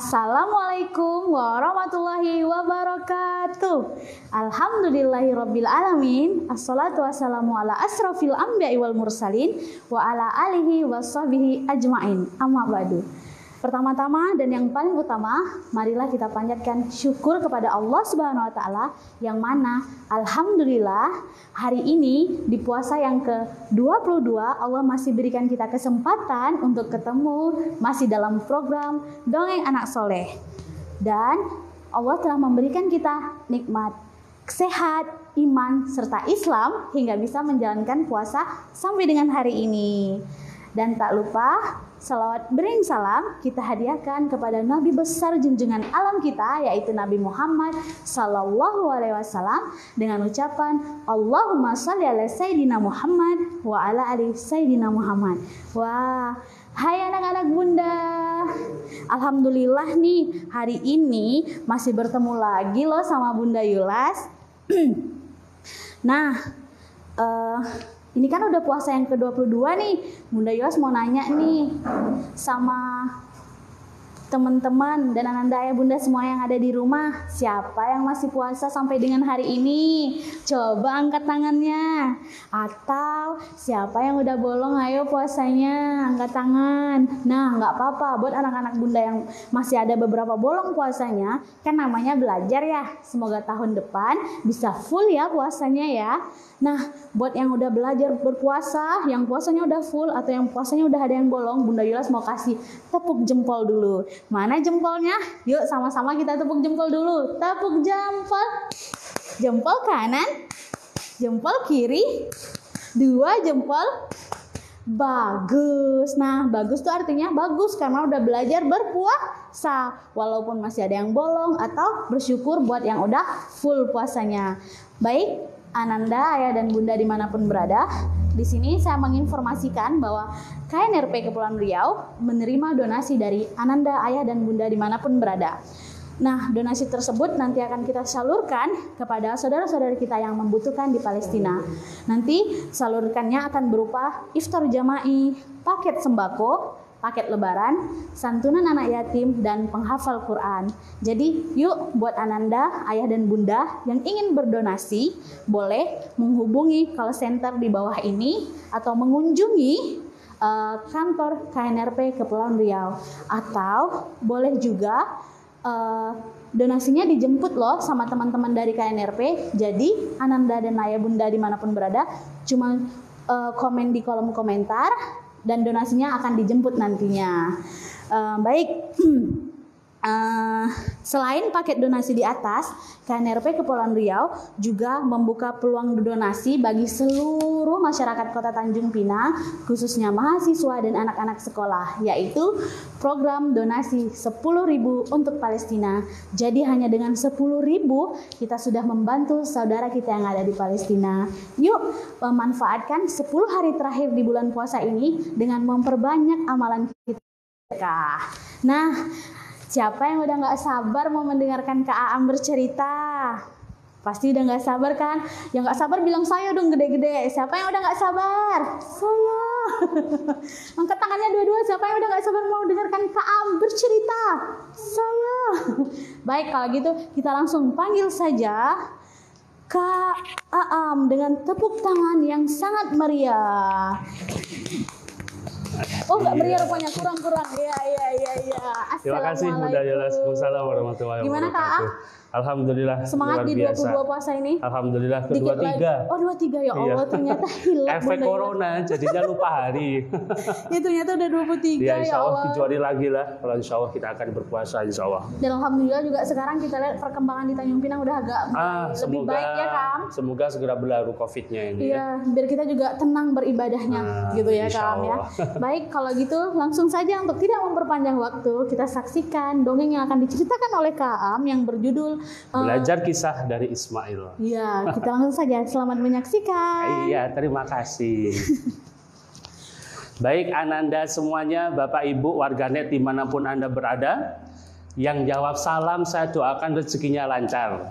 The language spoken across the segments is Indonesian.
Assalamualaikum warahmatullahi wabarakatuh. Alhamdulillahirabbil alamin. Assalatu wassalamu ala asrofil anbiya'i wal mursalin wa ala alihi washabihi ajmain. Amma ba'du. Pertama-tama dan yang paling utama, marilah kita panjatkan syukur kepada Allah Subhanahu wa taala yang mana alhamdulillah hari ini di puasa yang ke-22 Allah masih berikan kita kesempatan untuk ketemu masih dalam program Dongeng Anak Soleh. Dan Allah telah memberikan kita nikmat sehat, iman serta Islam hingga bisa menjalankan puasa sampai dengan hari ini. Dan tak lupa salawat bering salam kita hadiahkan kepada Nabi besar junjungan alam kita yaitu Nabi Muhammad Sallallahu Alaihi Wasallam dengan ucapan Allahumma sholli ala Sayyidina Muhammad wa ala ali Sayyidina Muhammad. Wah, hai anak-anak bunda, alhamdulillah nih hari ini masih bertemu lagi loh sama Bunda Yulas. Nah, ini kan udah puasa yang ke-22 nih. Bunda Yulas mau nanya nih sama teman-teman dan ananda ayah bunda semua yang ada di rumah. Siapa yang masih puasa sampai dengan hari ini? Coba angkat tangannya. Atau siapa yang udah bolong, ayo puasanya, angkat tangan. Nah, nggak apa-apa. Buat anak-anak bunda yang masih ada beberapa bolong puasanya, kan namanya belajar ya. Semoga tahun depan bisa full ya puasanya ya. Nah, buat yang udah belajar berpuasa, yang puasanya udah full atau yang puasanya udah ada yang bolong, Bunda Yulas mau kasih tepuk jempol dulu. Mana jempolnya? Yuk sama-sama kita tepuk jempol dulu. Tepuk jempol. Jempol kanan, jempol kiri, 2 jempol. Bagus. Nah, bagus tuh artinya bagus karena udah belajar berpuasa. Walaupun masih ada yang bolong atau bersyukur buat yang udah full puasanya. Baik, Ananda, ayah dan bunda dimanapun berada, di sini saya menginformasikan bahwa KNRP Kepulauan Riau menerima donasi dari Ananda, ayah dan bunda dimanapun berada. Nah, donasi tersebut nanti akan kita salurkan kepada saudara-saudara kita yang membutuhkan di Palestina. Nanti salurkannya akan berupa iftar jama'i, paket sembako, paket lebaran, santunan anak yatim, dan penghafal Quran. Jadi yuk buat Ananda, ayah dan bunda yang ingin berdonasi, boleh menghubungi call center di bawah ini atau mengunjungi kantor KNRP Kepulauan Riau. Atau boleh juga donasinya dijemput loh sama teman-teman dari KNRP. Jadi Ananda dan ayah bunda dimanapun berada cuma komen di kolom komentar dan donasinya akan dijemput nantinya. Baik, selain paket donasi di atas, KNRP Kepulauan Riau juga membuka peluang donasi bagi seluruh masyarakat Kota Tanjung Pinang, khususnya mahasiswa dan anak-anak sekolah, yaitu program donasi 10.000 untuk Palestina. Jadi hanya dengan 10.000 kita sudah membantu saudara kita yang ada di Palestina. Yuk memanfaatkan 10 hari terakhir di bulan puasa ini dengan memperbanyak amalan kita. Nah, siapa yang udah gak sabar mau mendengarkan Kak Aam bercerita? Pasti udah gak sabar kan? Yang gak sabar bilang saya dong gede-gede. Siapa yang udah gak sabar? Saya. Angkat tangannya dua-dua. Siapa yang udah gak sabar mau dengarkan Kak Aam bercerita? Saya. Baik, kalau gitu kita langsung panggil saja Kak Aam dengan tepuk tangan yang sangat meriah. Oh, nggak meriah rupanya, kurang. Iya. Terima kasih Bunda Yulas. Assalamualaikum warahmatullahi wabarakatuh. Gimana Kak? Alhamdulillah. Semangat di 22 puasa ini. Alhamdulillah ke-23. Oh, 23 ya Allah, ternyata hilang. Efek corona jadinya lupa hari. Ya ternyata udah 23 ya Insya Allah. 7 Allah. hari lagi lah. Kalau insya Allah kita akan berpuasa insya Allah. Dan alhamdulillah juga sekarang kita lihat perkembangan di Tanjung Pinang udah agak lebih baik ya Kak. Semoga segera berlalu COVID-nya ini. Iya, biar kita juga tenang beribadahnya gitu ya Kak ya. Baik, kalau gitu langsung saja untuk tidak memperpanjang waktu, kita saksikan dongeng yang akan diceritakan oleh Kak Aam yang berjudul Belajar Kisah dari Ismail. Iya, kita langsung saja. Selamat menyaksikan. Iya, terima kasih. Baik Ananda semuanya, Bapak Ibu, warganet dimanapun Anda berada, yang jawab salam saya doakan rezekinya lancar.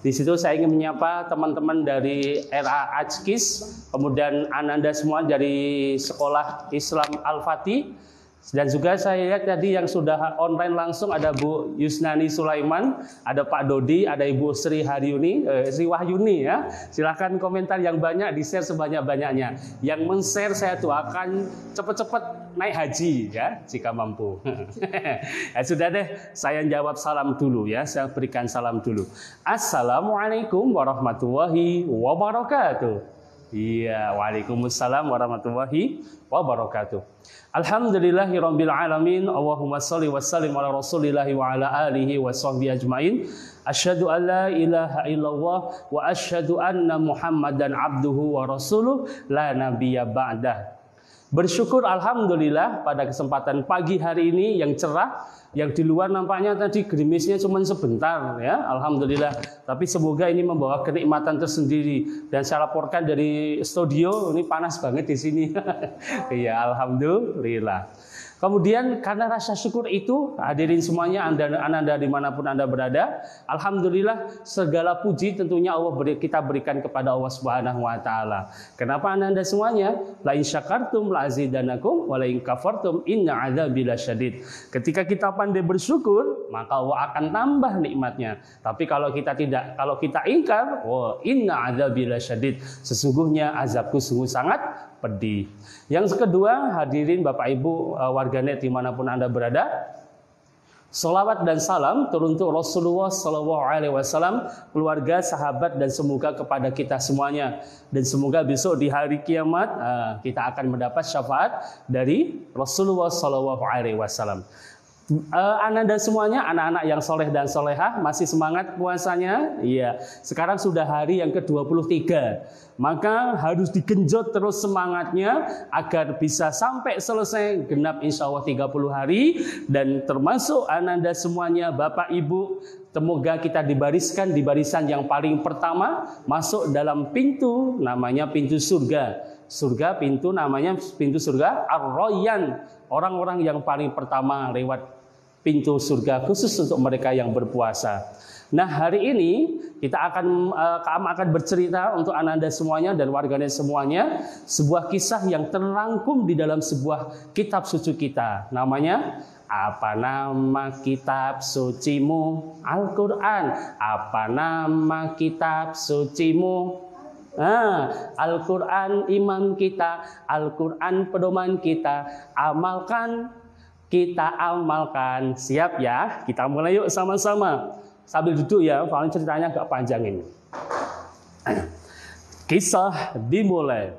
Di situ saya ingin menyapa teman-teman dari RA Ajkis, kemudian Ananda semua dari Sekolah Islam Al-Fatih, Dan juga saya lihat tadi yang sudah online langsung ada Bu Yusnani Sulaiman, ada Pak Dodi, ada Ibu Sri Wahyuni ya. Silahkan komentar yang banyak, di-share sebanyak-banyaknya. Yang men-share saya doakan cepat-cepat naik haji ya, jika mampu. Ya sudah deh, saya jawab salam dulu ya, saya berikan salam dulu. Assalamualaikum warahmatullahi wabarakatuh. Iya, waalaikumsalam warahmatullahi wabarakatuh. Alhamdulillahirabbil alamin. Allahumma shalli wa sallim ala Rasulillahi wa ala alihi wa sahbihi ajmain. Asyhadu an la ilaha illallah wa asyhadu anna Muhammadan abduhu wa rasuluh la nabiyya ba'dah. Bersyukur alhamdulillah pada kesempatan pagi hari ini yang cerah, yang di luar nampaknya tadi gerimisnya cuma sebentar ya, alhamdulillah. Tapi semoga ini membawa kenikmatan tersendiri. Dan saya laporkan dari studio ini panas banget di sini. Ya alhamdulillah. Kemudian karena rasa syukur itu, hadirin semuanya, Anda dimanapun Anda berada, alhamdulillah segala puji tentunya kita berikan kepada Allah Subhanahu Wa Taala. Kenapa Anda semuanya? La in syakartum la azidanakum wa la in kafartum inna adzabi lasyadid. Ketika kita pandai bersyukur, maka Allah akan tambah nikmatnya. Tapi kalau kita ingkar, inna adzabi lasyadid. Sesungguhnya azabku sungguh sangat pedih. Yang kedua, hadirin Bapak Ibu warganet dimanapun Anda berada, selawat dan salam turun untuk Rasulullah SAW, keluarga, sahabat, dan semoga kepada kita semuanya. Dan semoga besok di hari kiamat kita akan mendapat syafaat dari Rasulullah SAW. Anda semuanya, anak-anak yang soleh dan solehah, masih semangat puasanya? Iya, sekarang sudah hari yang ke-23. Maka harus digenjot terus semangatnya agar bisa sampai selesai genap insya Allah 30 hari. Dan termasuk Anda semuanya, Bapak Ibu, semoga kita dibariskan di barisan yang paling pertama masuk dalam pintu, namanya pintu surga. Surga, pintu namanya pintu surga Ar-Rayyan. Orang-orang yang paling pertama lewat pintu surga khusus untuk mereka yang berpuasa. Nah, hari ini kita akan bercerita untuk Anda semuanya dan warganet semuanya sebuah kisah yang terangkum di dalam sebuah kitab suci kita. Namanya, apa nama kitab sucimu? Al-Quran. Apa nama kitab sucimu? Al-Quran imam kita, Al-Quran pedoman kita, kita amalkan. Siap ya? Kita mulai yuk sama-sama. Sambil duduk ya, soalnya ceritanya agak panjang ini. Kisah dimulai.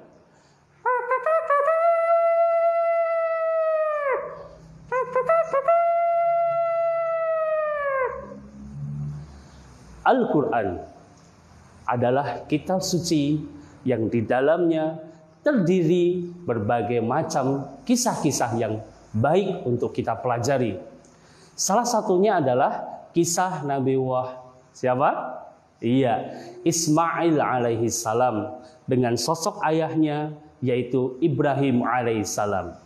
Al-Quran adalah kitab suci yang di dalamnya terdiri berbagai macam kisah-kisah yang baik untuk kita pelajari. Salah satunya adalah kisah Nabi siapa? Iya, Ismail alaihi salam dengan sosok ayahnya yaitu Ibrahim alaihi salam.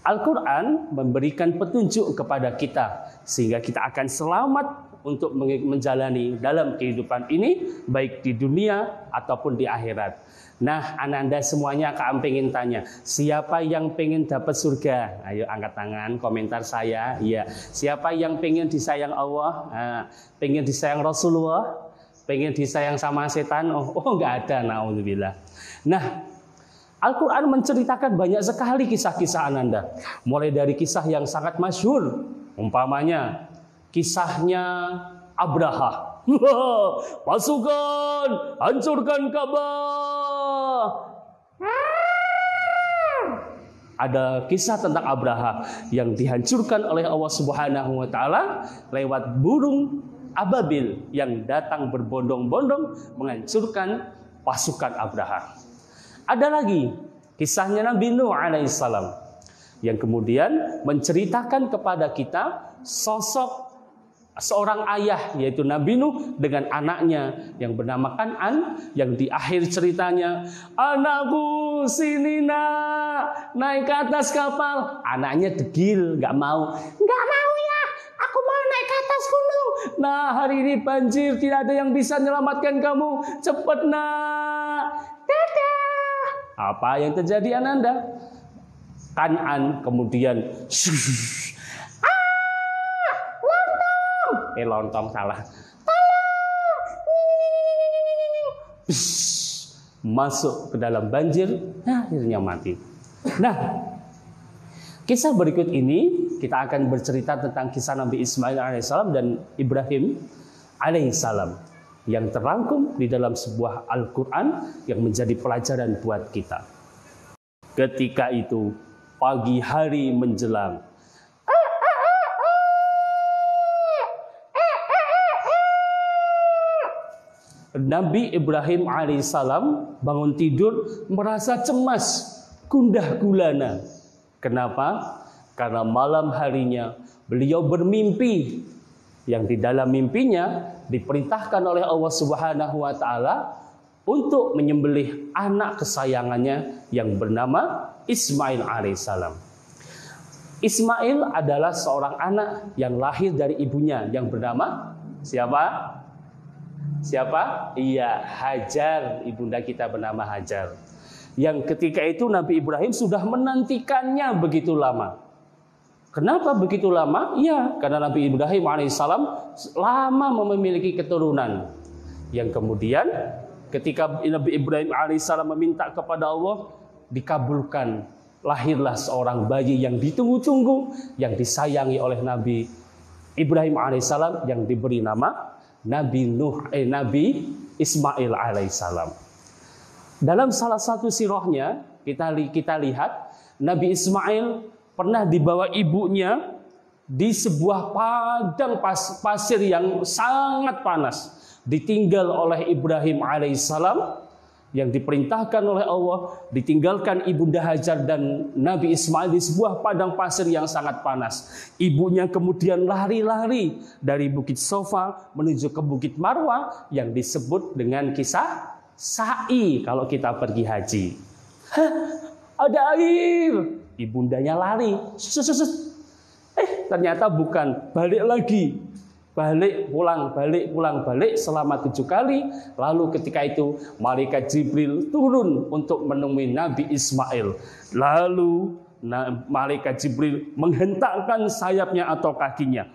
Al-Quran memberikan petunjuk kepada kita sehingga kita akan selamat untuk menjalani dalam kehidupan ini, baik di dunia ataupun di akhirat. Nah, Anda semuanya akan pengen tanya, siapa yang pengen dapat surga? Ayo angkat tangan, komentar saya. Iya. Siapa yang pengen disayang Allah? Pengen disayang Rasulullah? Pengen disayang sama setan? Oh nggak ada, naudzubillah. Nah, Al-Quran menceritakan banyak sekali kisah-kisah Anda. Mulai dari kisah yang sangat masyhur, umpamanya kisahnya Abraha. Pasukan, hancurkan Ka'bah. Ada kisah tentang Abraha yang dihancurkan oleh Allah Subhanahu wa taala lewat burung ababil yang datang berbondong-bondong menghancurkan pasukan Abraha. Ada lagi kisahnya Nabi Nuh alaihissalam yang kemudian menceritakan kepada kita sosok seorang ayah yaitu Nabi Nuh dengan anaknya yang bernama Kan'an, yang di akhir ceritanya, anakku sini nak, naik ke atas kapal. Anaknya degil, nggak mau ya, aku mau naik ke atas gunung. Nah, hari ini banjir, tidak ada yang bisa menyelamatkan kamu, cepet nak, dadah. Apa yang terjadi Ananda? Kan'an, kemudian lontong. Lontong salah. Masuk ke dalam banjir, akhirnya mati. Nah, kisah berikut ini kita akan bercerita tentang kisah Nabi Ismail alaihissalam dan Ibrahim alaihissalam yang terangkum di dalam sebuah Al-Quran yang menjadi pelajaran buat kita. Ketika itu pagi hari menjelang, Nabi Ibrahim alaihissalam bangun tidur merasa cemas, gundah gulana. Kenapa? Karena malam harinya beliau bermimpi, yang di dalam mimpinya diperintahkan oleh Allah Subhanahu wa taala untuk menyembelih anak kesayangannya yang bernama Ismail alaihissalam. Ismail adalah seorang anak yang lahir dari ibunya yang bernama siapa? Siapa? Iya, Hajar. Ibunda kita bernama Hajar. Yang ketika itu Nabi Ibrahim sudah menantikannya begitu lama. Kenapa begitu lama? Ya, karena Nabi Ibrahim alaihissalam lama memiliki keturunan. Yang kemudian ketika Nabi Ibrahim alaihissalam meminta kepada Allah, dikabulkan. Lahirlah seorang bayi yang ditunggu-tunggu, yang disayangi oleh Nabi Ibrahim alaihissalam, yang diberi nama Nabi Ismail alaihissalam. Dalam salah satu sirahnya kita lihat Nabi Ismail pernah dibawa ibunya di sebuah padang pasir yang sangat panas, ditinggal oleh Ibrahim alaihissalam, yang diperintahkan oleh Allah, ditinggalkan Ibunda Hajar dan Nabi Ismail di sebuah padang pasir yang sangat panas. Ibunya kemudian lari-lari dari Bukit Sofa menuju ke Bukit Marwah yang disebut dengan kisah sa'i kalau kita pergi haji. Ada air. Ibundanya lari. Ternyata bukan. Balik lagi. Balik pulang selama 7 kali. Lalu ketika itu malaikat Jibril turun untuk menemui Nabi Ismail. Lalu malaikat Jibril menghentakkan sayapnya atau kakinya.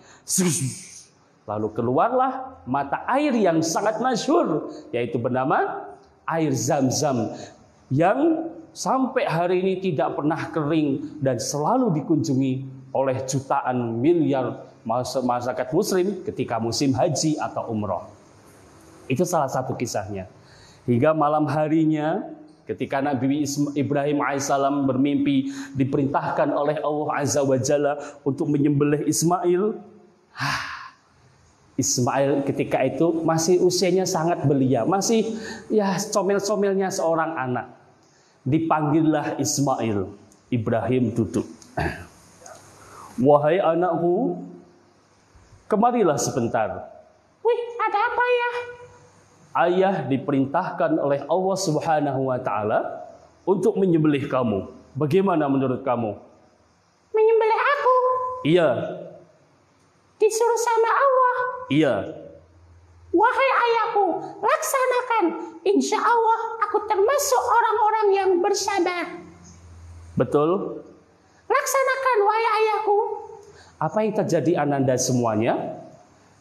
Lalu keluarlah mata air yang sangat masyhur, yaitu bernama air Zam-Zam, yang sampai hari ini tidak pernah kering dan selalu dikunjungi oleh jutaan miliar masyarakat muslim ketika musim haji atau umroh. Itu salah satu kisahnya. Hingga malam harinya ketika Nabi Ibrahim alaihissalam bermimpi diperintahkan oleh Allah Azza wa Jalla untuk menyembelih Ismail. Ismail ketika itu masih usianya sangat belia, masih ya comel-comelnya seorang anak. Dipanggillah Ismail. Ibrahim duduk. Wahai anakku, kemarilah sebentar. Wih, ada apa ya? Ayah diperintahkan oleh Allah Subhanahu wa taala untuk menyembelih kamu. Bagaimana menurut kamu? Menyembelih aku? Iya. Disuruh sama Allah? Iya. Wahai ayahku, laksanakan. Insya Allah aku termasuk orang-orang yang bersabar. Betul. Laksanakan, wahai ayahku. Apa yang terjadi ananda semuanya?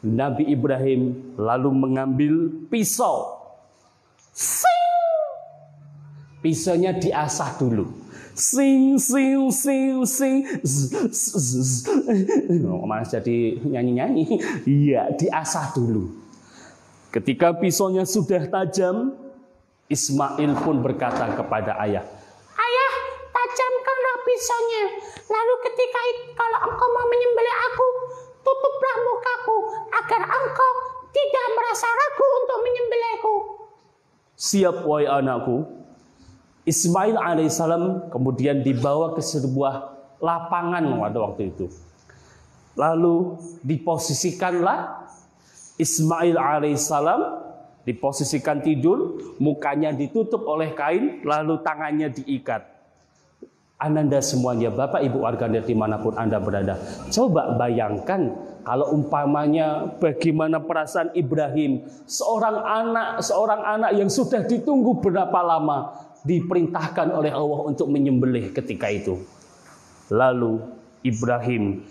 Nabi Ibrahim lalu mengambil pisau. Sing! Pisaunya diasah dulu. Sing, sing, sing, sing. Mas jadi nyanyi-nyanyi. Iya, diasah dulu. Ketika pisaunya sudah tajam, Ismail pun berkata kepada ayah, Ayah, tajamkanlah pisaunya. Lalu ketika kalau engkau mau menyembelih aku, tutuplah mukaku agar engkau tidak merasa ragu untuk menyembelihku. Siap wahai anakku. Ismail alaihissalam kemudian dibawa ke sebuah lapangan pada waktu itu. Lalu diposisikanlah Ismail alaihissalam, diposisikan tidur, mukanya ditutup oleh kain, lalu tangannya diikat. Ananda semuanya, Bapak Ibu warganet dimanapun Anda berada, coba bayangkan kalau umpamanya bagaimana perasaan Ibrahim, seorang anak yang sudah ditunggu berapa lama, diperintahkan oleh Allah untuk menyembelih ketika itu. Lalu Ibrahim,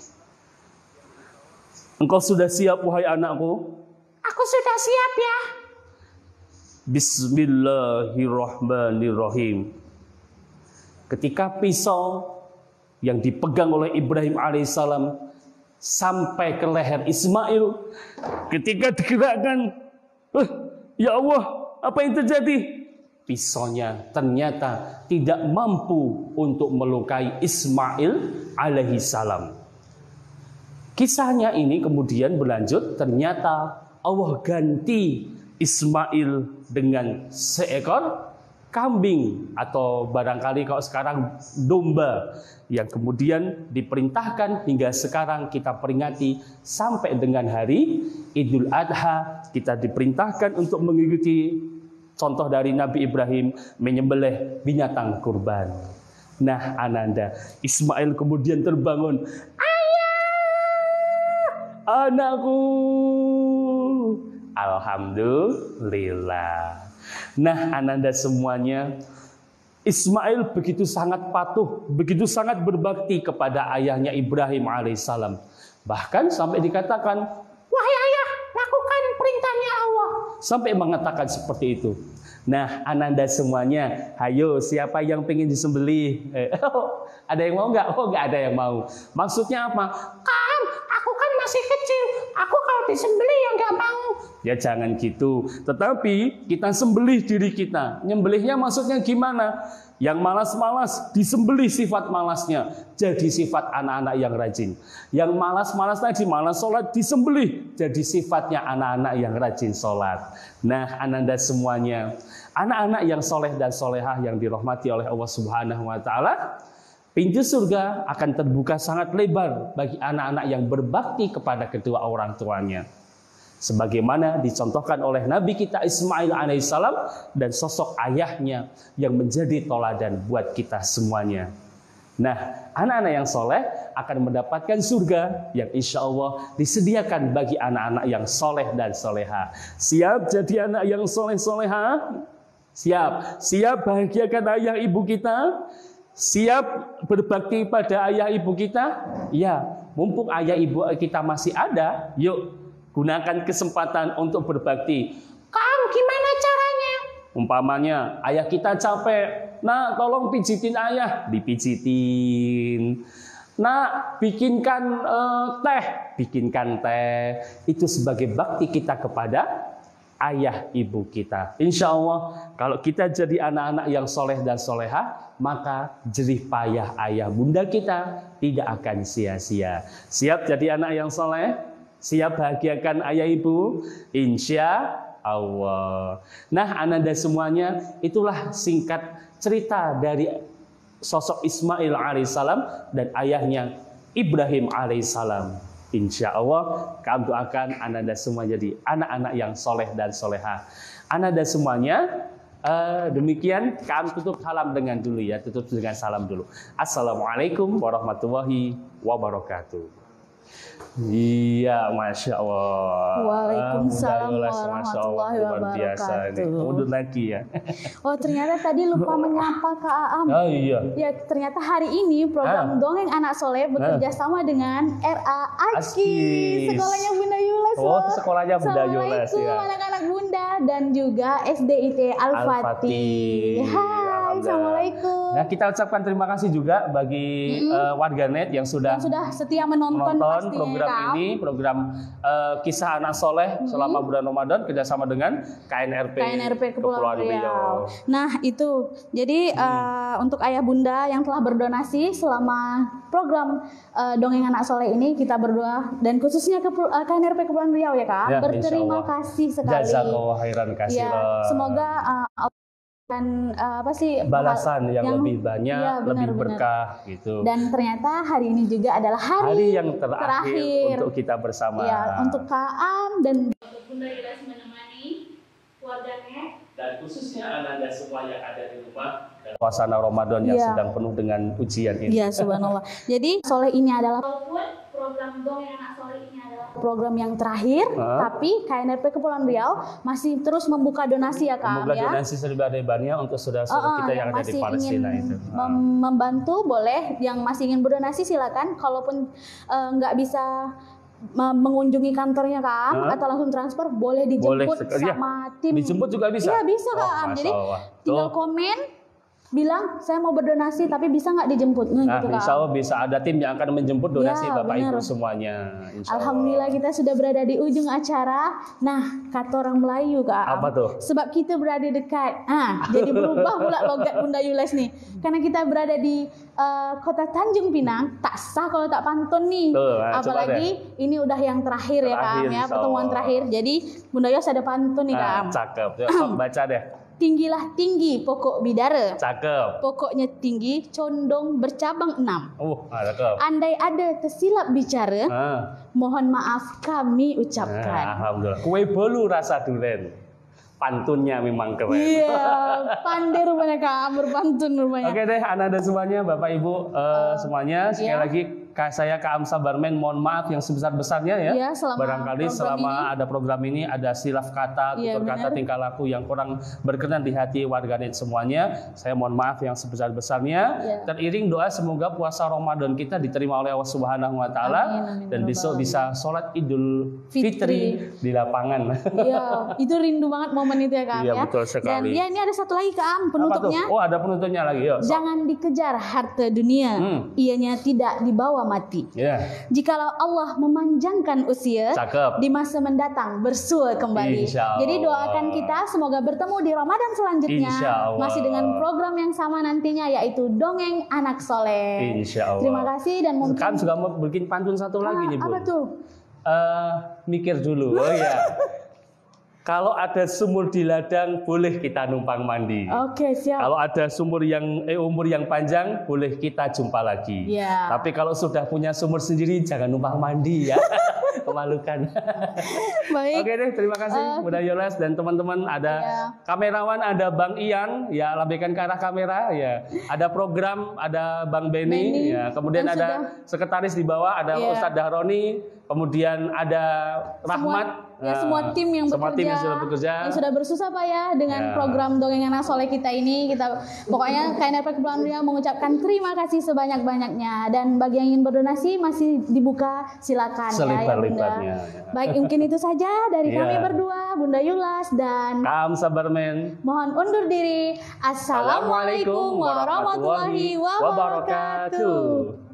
engkau sudah siap wahai anakku? Aku sudah siap ya. Bismillahirrahmanirrahim. Ketika pisau yang dipegang oleh Ibrahim alaihissalam sampai ke leher Ismail, ketika digerakkan, ya Allah, apa yang terjadi? Pisaunya ternyata tidak mampu untuk melukai Ismail alaihissalam. Kisahnya ini kemudian berlanjut, ternyata Allah ganti Ismail dengan seekor kambing atau barangkali kalau sekarang domba yang kemudian diperintahkan hingga sekarang kita peringati sampai dengan hari Idul Adha, kita diperintahkan untuk mengikuti contoh dari Nabi Ibrahim menyembelih binatang kurban. Nah, Ananda, Ismail kemudian terbangun. Ayah, anakku. Alhamdulillah. Nah, Ananda semuanya, Ismail begitu sangat patuh, begitu sangat berbakti kepada ayahnya Ibrahim alaihissalam. Bahkan sampai dikatakan, wahai ayah, lakukan perintahnya Allah. Sampai mengatakan seperti itu. Nah, Ananda semuanya, ayo siapa yang pengen disembelih? Ada yang mau nggak? Oh, nggak ada yang mau. Maksudnya apa? Kang, aku kan masih kecil. Aku kalau disembelih ya nggak mau. Ya jangan gitu. Tetapi kita sembelih diri kita. Nyembelihnya maksudnya gimana? Yang malas-malas disembelih sifat malasnya. Jadi sifat anak-anak yang rajin. Yang malas-malas tadi malas sholat disembelih. Jadi sifatnya anak-anak yang rajin sholat. Nah, Ananda semuanya, anak-anak yang soleh dan solehah yang dirahmati oleh Allah Subhanahu wa Ta'ala, pintu surga akan terbuka sangat lebar bagi anak-anak yang berbakti kepada kedua orang tuanya. Sebagaimana dicontohkan oleh Nabi kita Ismail alaihissalam dan sosok ayahnya yang menjadi toladan buat kita semuanya. Nah, anak-anak yang soleh akan mendapatkan surga yang insya Allah disediakan bagi anak-anak yang soleh dan soleha. Siap jadi anak yang soleh-soleha? Siap. Siap bahagiakan ayah ibu kita? Siap berbakti pada ayah ibu kita? Ya, mumpung ayah ibu kita masih ada, yuk gunakan kesempatan untuk berbakti. Kang, gimana caranya? Umpamanya ayah kita capek, nah tolong pijitin ayah, dipijitin. Nah bikinkan teh. Itu sebagai bakti kita kepada ayah ibu kita. Insya Allah kalau kita jadi anak-anak yang soleh dan soleha, maka jerih payah ayah bunda kita tidak akan sia-sia. Siap jadi anak yang soleh? Siap bahagiakan ayah ibu? Insya Allah. Nah, Ananda semuanya, itulah singkat cerita dari sosok Ismail alaihissalam dan ayahnya Ibrahim alaihissalam. Insya Allah kami doakan Ananda semua jadi anak-anak yang soleh dan soleha. Ananda semuanya, demikian kami tutup salam dengan dulu ya. Tutup dengan salam dulu. Assalamualaikum warahmatullahi wabarakatuh. Iya, Masya Allah. Waalaikumsalam warahmatullahi wabarakatuh. Mundur lagi ya. Oh, ternyata tadi lupa menyapa Kak Aam. Oh iya. Ya, ternyata hari ini program Dongeng Anak Soleh bekerja sama dengan RA Askis. Sekolahnya Bunda Yules. Oh, sekolahnya Bunda Yules ya. Anak-anak Bunda dan juga SDIT Al-Fatih. Hai, Assalamualaikum. Nah, kita ucapkan terima kasih juga bagi warganet yang sudah setia menonton program ini, program kisah anak soleh selama bulan Ramadan kerjasama dengan KNRP Kepulauan Riau. Nah itu, jadi untuk ayah bunda yang telah berdonasi selama program Dongeng Anak Soleh ini, kita berdoa dan khususnya ke KNRP Kepulauan Riau ya Kak, ya, berterima kasih sekali. Jazakallahu khairan katsiran. Ya, semoga dan balasan yang lebih banyak, ya, lebih berkah gitu. Dan ternyata hari ini juga adalah hari yang terakhir untuk kita bersama. Ya, untuk Kak Am dan Bunda Yules menemani keluarganya dan khususnya Ananda semua yang ada di rumah dan suasana Ramadan yang sedang penuh dengan ujian ini. Iya, subhanallah. Jadi soleh ini adalah walaupun program Dongeng Anak Soleh ini adalah program yang terakhir, tapi KNRP Kepulauan Riau masih terus membuka donasi ya Kak. Membuka donasi selebar-lebarnya untuk saudara-saudara kita yang ada di Palestina itu. Membantu boleh, yang masih ingin berdonasi silakan. Kalaupun nggak bisa mengunjungi kantornya Kak, atau langsung transfer, boleh dijemput sama tim. Dijemput juga bisa? Iya bisa Kak. Jadi tinggal komen, bilang saya mau berdonasi tapi bisa nggak dijemput, nah, gitu Kak. Insya Allah bisa, ada tim yang akan menjemput donasi Bapak Ibu semuanya. Alhamdulillah kita sudah berada di ujung acara. Nah, kata orang Melayu Kak, apa tuh? Sebab kita berada dekat, jadi berubah pula logat Bunda Yules nih. Karena kita berada di kota Tanjung Pinang, tak sah kalau tak pantun nih. Apalagi ini udah yang terakhir ya Kak, ya pertemuan terakhir. Jadi Bunda Yules ada pantun nih Kak. Cakep, sok baca deh. Tinggilah tinggi pokok bidara. Cakep. Pokoknya tinggi, condong bercabang 6. Cakep. Andai ada tersilap bicara, mohon maaf kami ucapkan. Alhamdulillah. Kue bolu rasa duren. Pantunnya memang keren. Iya, pandai rupanya Kak, berpantun rupanya. Oke deh, anak dan semuanya, Bapak Ibu semuanya, sekali lagi saya Kak Amsa Barmen mohon maaf yang sebesar-besarnya ya. Barangkali selama ada program ini ada silaf kata, tutur kata, tingkah laku yang kurang berkenan di hati warganet semuanya. Saya mohon maaf yang sebesar-besarnya. Teriring doa semoga puasa Ramadan kita diterima oleh Allah Subhanahu wa taala dan besok bisa sholat Idul Fitri di lapangan. Iya, itu rindu banget momen itu ya Kak. Iya, betul sekali. Dan ini ada satu lagi Kak, penutupnya. Oh, ada penutupnya lagi. Yuk, jangan dikejar harta dunia, ianya tidak dibawa mati. Jikalau Allah memanjangkan usia, di masa mendatang bersua kembali. Jadi doakan kita semoga bertemu di Ramadan selanjutnya masih dengan program yang sama nantinya, yaitu Dongeng Anak Soleh. Terima kasih dan mungkin kan juga mau bikin pantun satu lagi nih Bu. Apa tuh? Mikir dulu. Oh ya. Kalau ada sumur di ladang, boleh kita numpang mandi. Oke, siap. Kalau ada sumur yang umur yang panjang, boleh kita jumpa lagi. Tapi kalau sudah punya sumur sendiri, jangan numpang mandi ya. Memalukan. Baik. Oke deh, terima kasih Bunda Yules dan teman-teman. Ada kamerawan, ada Bang Ian, ya lambaikan ke arah kamera. Ya, ada program, ada Bang Benny. Ya, kemudian ada sekretaris di bawah, ada Ustadz Dahroni. Kemudian ada Rahmat. Semua tim yang bekerja, yang sudah bersusah payah dengan program Dongeng Anak Soleh kita ini. Kita pokoknya KNRP Kepulauan Riau mengucapkan terima kasih sebanyak-banyaknya, dan bagi yang ingin berdonasi masih dibuka, silakan ya Bunda. Baik, mungkin itu saja dari kami berdua, Bunda Yulas dan Kak Amsa Barmen. Mohon undur diri. Assalamualaikum warahmatullahi wabarakatuh.